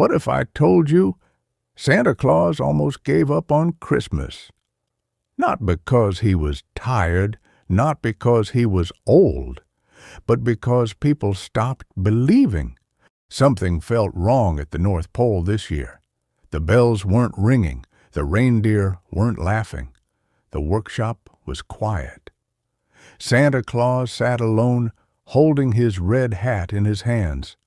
What if I told you Santa Claus almost gave up on Christmas? Not because he was tired, not because he was old, but because people stopped believing. Something felt wrong at the North Pole this year. The bells weren't ringing, the reindeer weren't laughing. The workshop was quiet. Santa Claus sat alone, holding his red hat in his hands.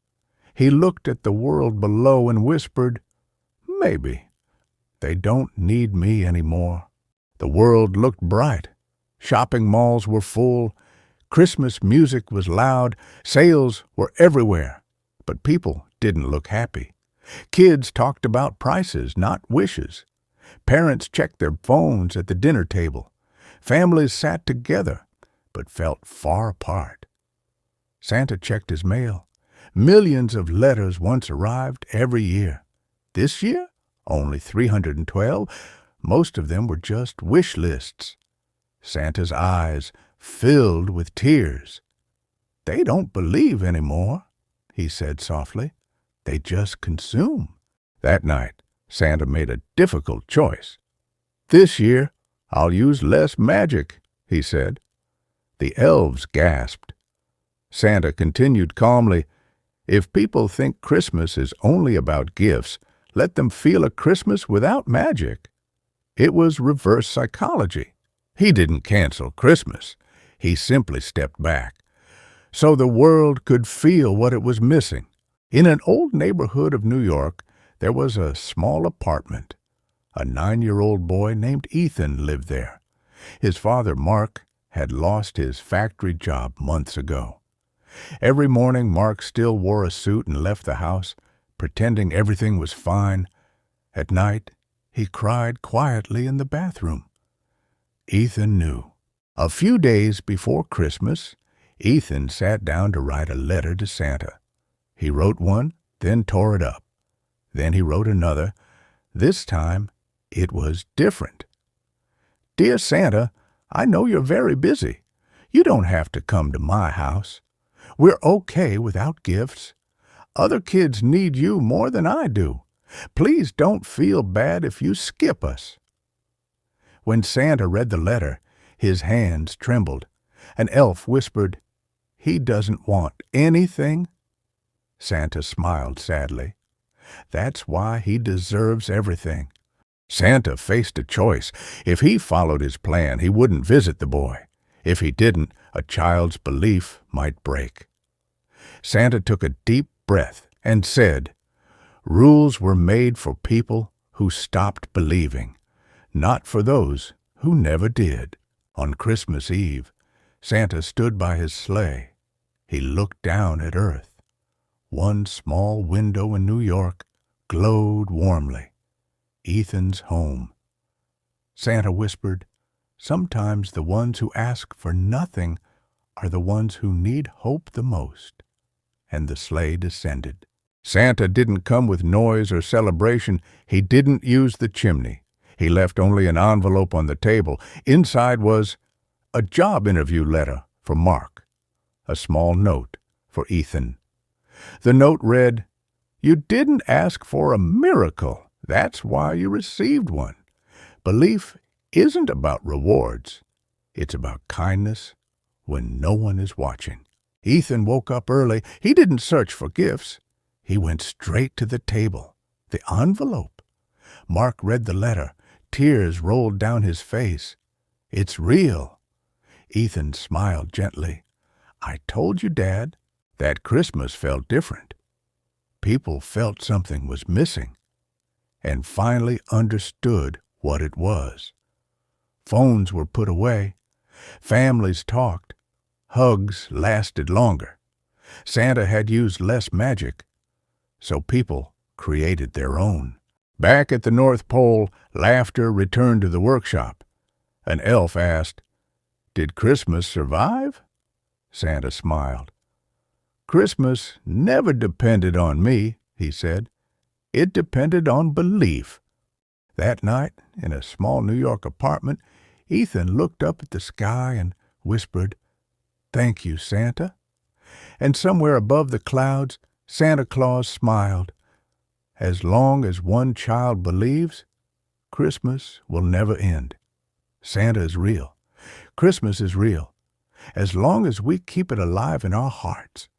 He looked at the world below and whispered, "Maybe. They don't need me anymore." The world looked bright. Shopping malls were full. Christmas music was loud. Sales were everywhere. But people didn't look happy. Kids talked about prices, not wishes. Parents checked their phones at the dinner table. Families sat together, but felt far apart. Santa checked his mail. Millions of letters once arrived every year. This year, only 312. Most of them were just wish lists. Santa's eyes filled with tears. "They don't believe anymore," he said softly. "They just consume." That night, Santa made a difficult choice. "This year, I'll use less magic," he said. The elves gasped. Santa continued calmly, "If people think Christmas is only about gifts, let them feel a Christmas without magic." It was reverse psychology. He didn't cancel Christmas. He simply stepped back, so the world could feel what it was missing. In an old neighborhood of New York, there was a small apartment. A 9-year-old boy named Ethan lived there. His father, Mark, had lost his factory job months ago. Every morning, Mark still wore a suit and left the house, pretending everything was fine. At night, he cried quietly in the bathroom. Ethan knew. A few days before Christmas, Ethan sat down to write a letter to Santa. He wrote one, then tore it up. Then he wrote another. This time, it was different. "Dear Santa, I know you're very busy. You don't have to come to my house. We're okay without gifts. Other kids need you more than I do. Please don't feel bad if you skip us." When Santa read the letter, his hands trembled. An elf whispered, "He doesn't want anything." Santa smiled sadly. "That's why he deserves everything." Santa faced a choice. If he followed his plan, he wouldn't visit the boy. If he didn't, a child's belief might break. Santa took a deep breath and said, "Rules were made for people who stopped believing, not for those who never did." On Christmas Eve, Santa stood by his sleigh. He looked down at earth. One small window in New York glowed warmly. Ethan's home. Santa whispered, "Sometimes the ones who ask for nothing are the ones who need hope the most." And the sleigh descended. Santa didn't come with noise or celebration. He didn't use the chimney. He left only an envelope on the table. Inside was a job interview letter for Mark, a small note for Ethan. The note read, "You didn't ask for a miracle. That's why you received one. Belief isn't about rewards. It's about kindness when no one is watching." Ethan woke up early. He didn't search for gifts. He went straight to the table. The envelope. Mark read the letter. Tears rolled down his face. "It's real." Ethan smiled gently. "I told you, Dad, that Christmas felt different. People felt something was missing, and finally understood what it was. Phones were put away. Families talked. Hugs lasted longer. Santa had used less magic, so people created their own. Back at the North Pole, laughter returned to the workshop. An elf asked, "Did Christmas survive?" Santa smiled. "Christmas never depended on me," he said. "It depended on belief." That night, in a small New York apartment, Ethan looked up at the sky and whispered, "Thank you, Santa." And somewhere above the clouds, Santa Claus smiled. As long as one child believes, Christmas will never end. Santa is real. Christmas is real. As long as we keep it alive in our hearts.